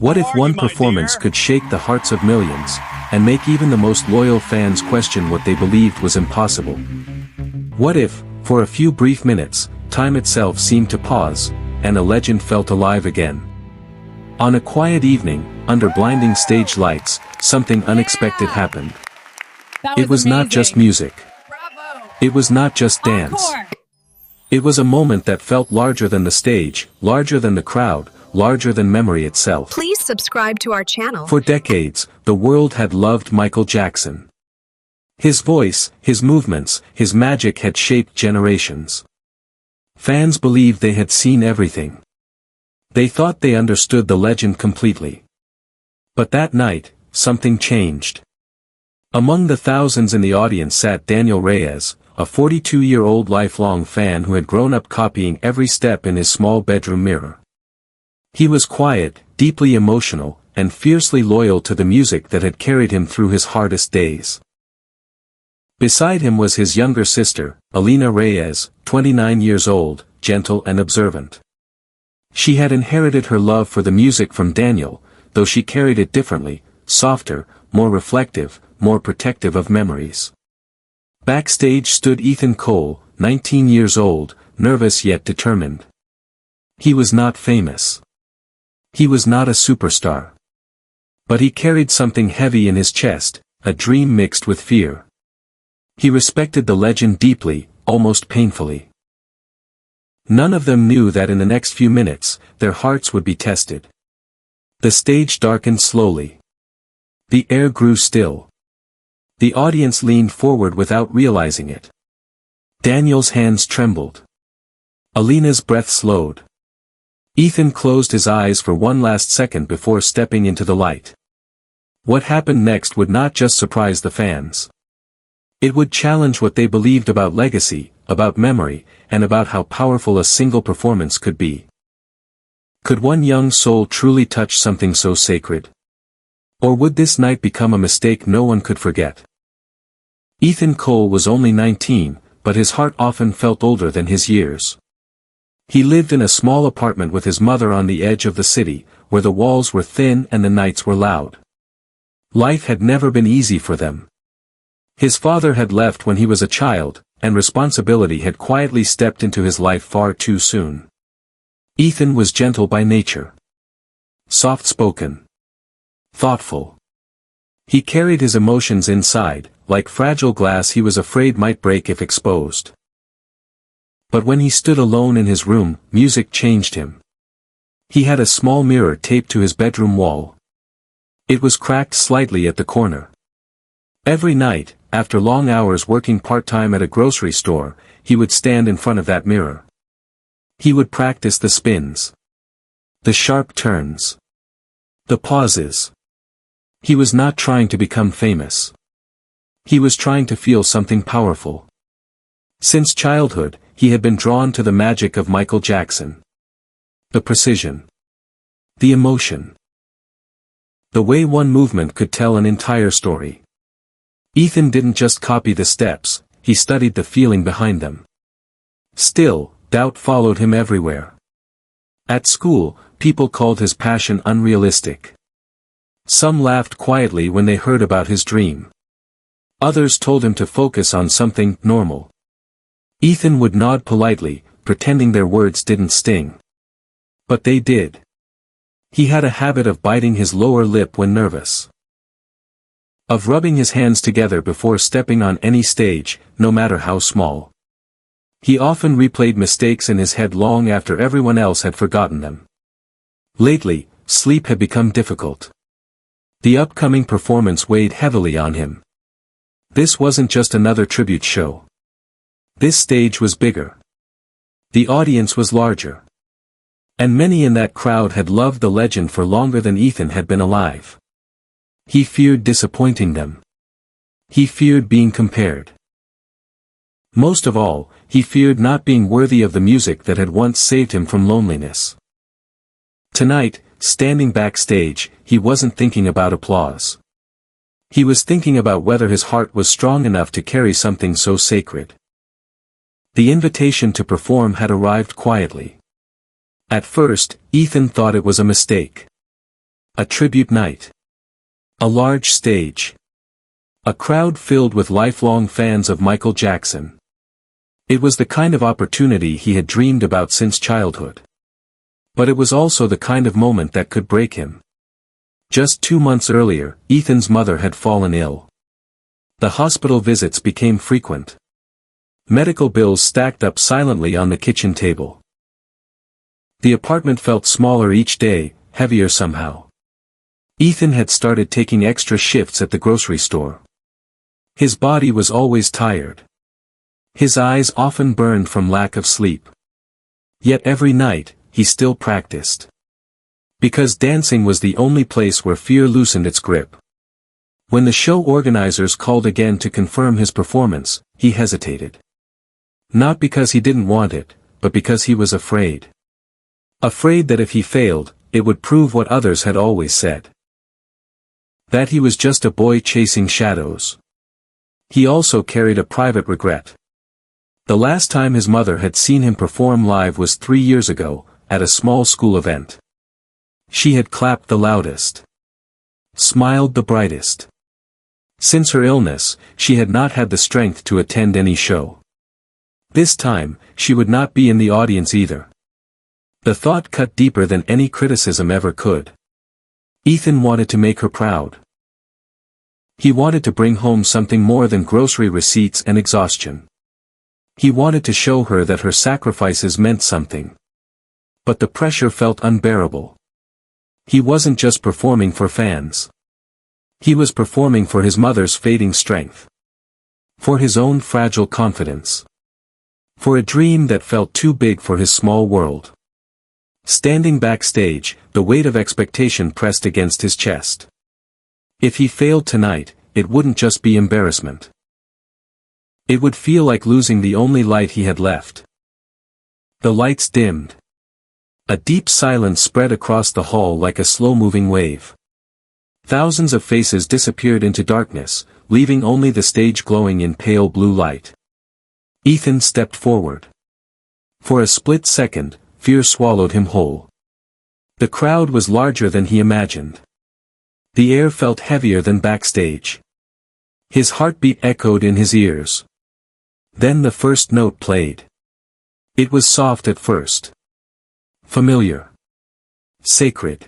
What if one performance could shake the hearts of millions, and make even the most loyal fans question what they believed was impossible? What if, for a few brief minutes, time itself seemed to pause, and a legend felt alive again? On a quiet evening, under blinding stage lights, something unexpected happened. It was not just music. It was not just dance. It was a moment that felt larger than the stage, larger than the crowd, larger than memory itself. Please subscribe to our channel. For decades, the world had loved Michael Jackson. His voice, his movements, his magic had shaped generations. Fans believed they had seen everything. They thought they understood the legend completely. But that night, something changed. Among the thousands in the audience sat Daniel Reyes, a 42-year-old lifelong fan who had grown up copying every step in his small bedroom mirror. He was quiet, deeply emotional, and fiercely loyal to the music that had carried him through his hardest days. Beside him was his younger sister, Alina Reyes, 29 years old, gentle and observant. She had inherited her love for the music from Daniel, though she carried it differently, softer, more reflective, more protective of memories. Backstage stood Ethan Cole, 19 years old, nervous yet determined. He was not famous. He was not a superstar. But he carried something heavy in his chest, a dream mixed with fear. He respected the legend deeply, almost painfully. None of them knew that in the next few minutes, their hearts would be tested. The stage darkened slowly. The air grew still. The audience leaned forward without realizing it. Daniel's hands trembled. Alina's breath slowed. Ethan closed his eyes for one last second before stepping into the light. What happened next would not just surprise the fans. It would challenge what they believed about legacy, about memory, and about how powerful a single performance could be. Could one young soul truly touch something so sacred? Or would this night become a mistake no one could forget? Ethan Cole was only 19, but his heart often felt older than his years. He lived in a small apartment with his mother on the edge of the city, where the walls were thin and the nights were loud. Life had never been easy for them. His father had left when he was a child, and responsibility had quietly stepped into his life far too soon. Ethan was gentle by nature. Soft-spoken. Thoughtful. He carried his emotions inside, like fragile glass he was afraid might break if exposed. But when he stood alone in his room, music changed him. He had a small mirror taped to his bedroom wall. It was cracked slightly at the corner. Every night, after long hours working part-time at a grocery store, he would stand in front of that mirror. He would practice the spins. The sharp turns. The pauses. He was not trying to become famous. He was trying to feel something powerful. Since childhood, he had been drawn to the magic of Michael Jackson. The precision. The emotion. The way one movement could tell an entire story. Ethan didn't just copy the steps, he studied the feeling behind them. Still, doubt followed him everywhere. At school, people called his passion unrealistic. Some laughed quietly when they heard about his dream. Others told him to focus on something normal. Ethan would nod politely, pretending their words didn't sting. But they did. He had a habit of biting his lower lip when nervous. Of rubbing his hands together before stepping on any stage, no matter how small. He often replayed mistakes in his head long after everyone else had forgotten them. Lately, sleep had become difficult. The upcoming performance weighed heavily on him. This wasn't just another tribute show. This stage was bigger. The audience was larger. And many in that crowd had loved the legend for longer than Ethan had been alive. He feared disappointing them. He feared being compared. Most of all, he feared not being worthy of the music that had once saved him from loneliness. Tonight, standing backstage, he wasn't thinking about applause. He was thinking about whether his heart was strong enough to carry something so sacred. The invitation to perform had arrived quietly. At first, Ethan thought it was a mistake. A tribute night. A large stage. A crowd filled with lifelong fans of Michael Jackson. It was the kind of opportunity he had dreamed about since childhood. But it was also the kind of moment that could break him. Just 2 months earlier, Ethan's mother had fallen ill. The hospital visits became frequent. Medical bills stacked up silently on the kitchen table. The apartment felt smaller each day, heavier somehow. Ethan had started taking extra shifts at the grocery store. His body was always tired. His eyes often burned from lack of sleep. Yet every night, he still practiced. Because dancing was the only place where fear loosened its grip. When the show organizers called again to confirm his performance, he hesitated. Not because he didn't want it, but because he was afraid. Afraid that if he failed, it would prove what others had always said. That he was just a boy chasing shadows. He also carried a private regret. The last time his mother had seen him perform live was 3 years ago, at a small school event. She had clapped the loudest. Smiled the brightest. Since her illness, she had not had the strength to attend any show. This time, she would not be in the audience either. The thought cut deeper than any criticism ever could. Ethan wanted to make her proud. He wanted to bring home something more than grocery receipts and exhaustion. He wanted to show her that her sacrifices meant something. But the pressure felt unbearable. He wasn't just performing for fans. He was performing for his mother's fading strength. For his own fragile confidence. For a dream that felt too big for his small world. Standing backstage, the weight of expectation pressed against his chest. If he failed tonight, it wouldn't just be embarrassment. It would feel like losing the only light he had left. The lights dimmed. A deep silence spread across the hall like a slow-moving wave. Thousands of faces disappeared into darkness, leaving only the stage glowing in pale blue light. Ethan stepped forward. For a split second, fear swallowed him whole. The crowd was larger than he imagined. The air felt heavier than backstage. His heartbeat echoed in his ears. Then the first note played. It was soft at first. Familiar. Sacred.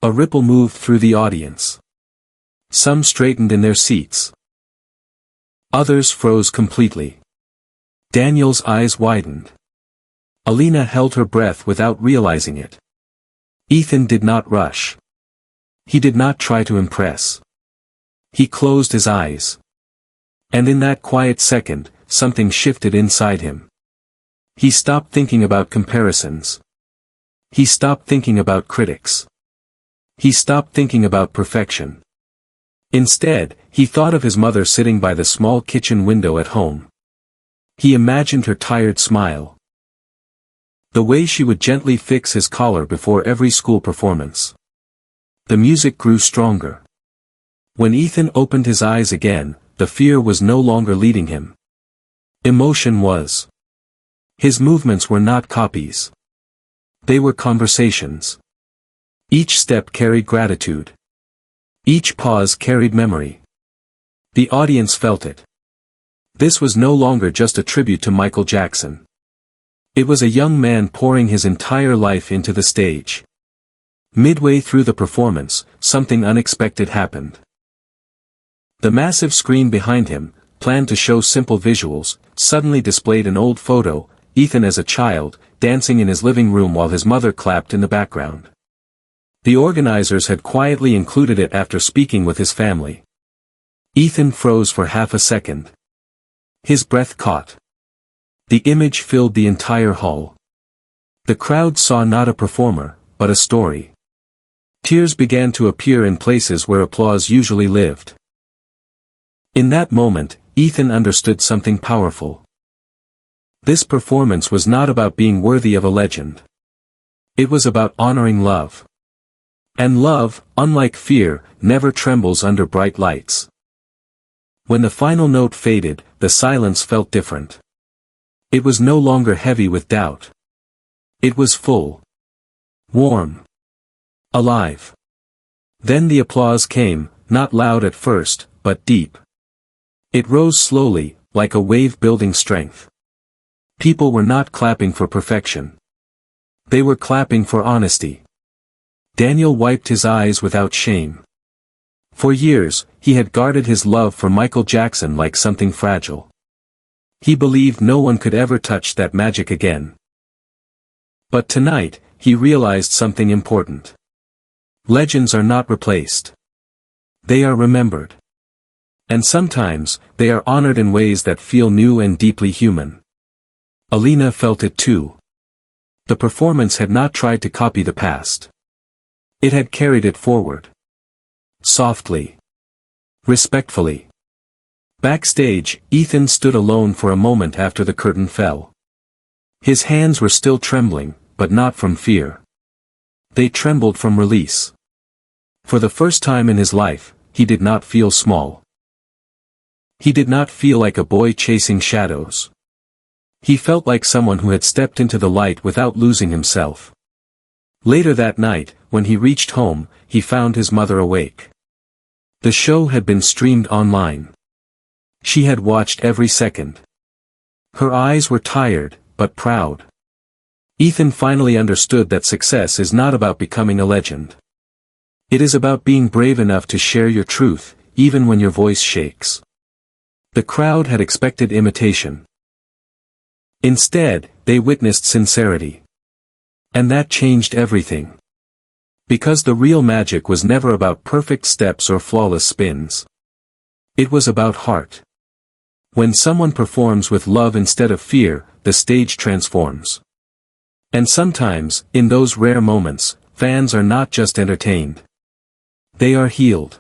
A ripple moved through the audience. Some straightened in their seats. Others froze completely. Daniel's eyes widened. Alina held her breath without realizing it. Ethan did not rush. He did not try to impress. He closed his eyes. And in that quiet second, something shifted inside him. He stopped thinking about comparisons. He stopped thinking about critics. He stopped thinking about perfection. Instead, he thought of his mother sitting by the small kitchen window at home. He imagined her tired smile. The way she would gently fix his collar before every school performance. The music grew stronger. When Ethan opened his eyes again, the fear was no longer leading him. Emotion was. His movements were not copies. They were conversations. Each step carried gratitude. Each pause carried memory. The audience felt it. This was no longer just a tribute to Michael Jackson. It was a young man pouring his entire life into the stage. Midway through the performance, something unexpected happened. The massive screen behind him, planned to show simple visuals, suddenly displayed an old photo, Ethan as a child, dancing in his living room while his mother clapped in the background. The organizers had quietly included it after speaking with his family. Ethan froze for half a second. His breath caught. The image filled the entire hall. The crowd saw not a performer, but a story. Tears began to appear in places where applause usually lived. In that moment, Ethan understood something powerful. This performance was not about being worthy of a legend. It was about honoring love. And love, unlike fear, never trembles under bright lights. When the final note faded, the silence felt different. It was no longer heavy with doubt. It was full. Warm. Alive. Then the applause came, not loud at first, but deep. It rose slowly, like a wave building strength. People were not clapping for perfection. They were clapping for honesty. Daniel wiped his eyes without shame. For years, he had guarded his love for Michael Jackson like something fragile. He believed no one could ever touch that magic again. But tonight, he realized something important. Legends are not replaced. They are remembered. And sometimes, they are honored in ways that feel new and deeply human. Alina felt it too. The performance had not tried to copy the past. It had carried it forward. Softly. Respectfully. Backstage, Ethan stood alone for a moment after the curtain fell. His hands were still trembling, but not from fear. They trembled from release. For the first time in his life, he did not feel small. He did not feel like a boy chasing shadows. He felt like someone who had stepped into the light without losing himself. Later that night, when he reached home, he found his mother awake. The show had been streamed online. She had watched every second. Her eyes were tired, but proud. Ethan finally understood that success is not about becoming a legend. It is about being brave enough to share your truth, even when your voice shakes. The crowd had expected imitation. Instead, they witnessed sincerity. And that changed everything. Because the real magic was never about perfect steps or flawless spins. It was about heart. When someone performs with love instead of fear, the stage transforms. And sometimes, in those rare moments, fans are not just entertained. They are healed.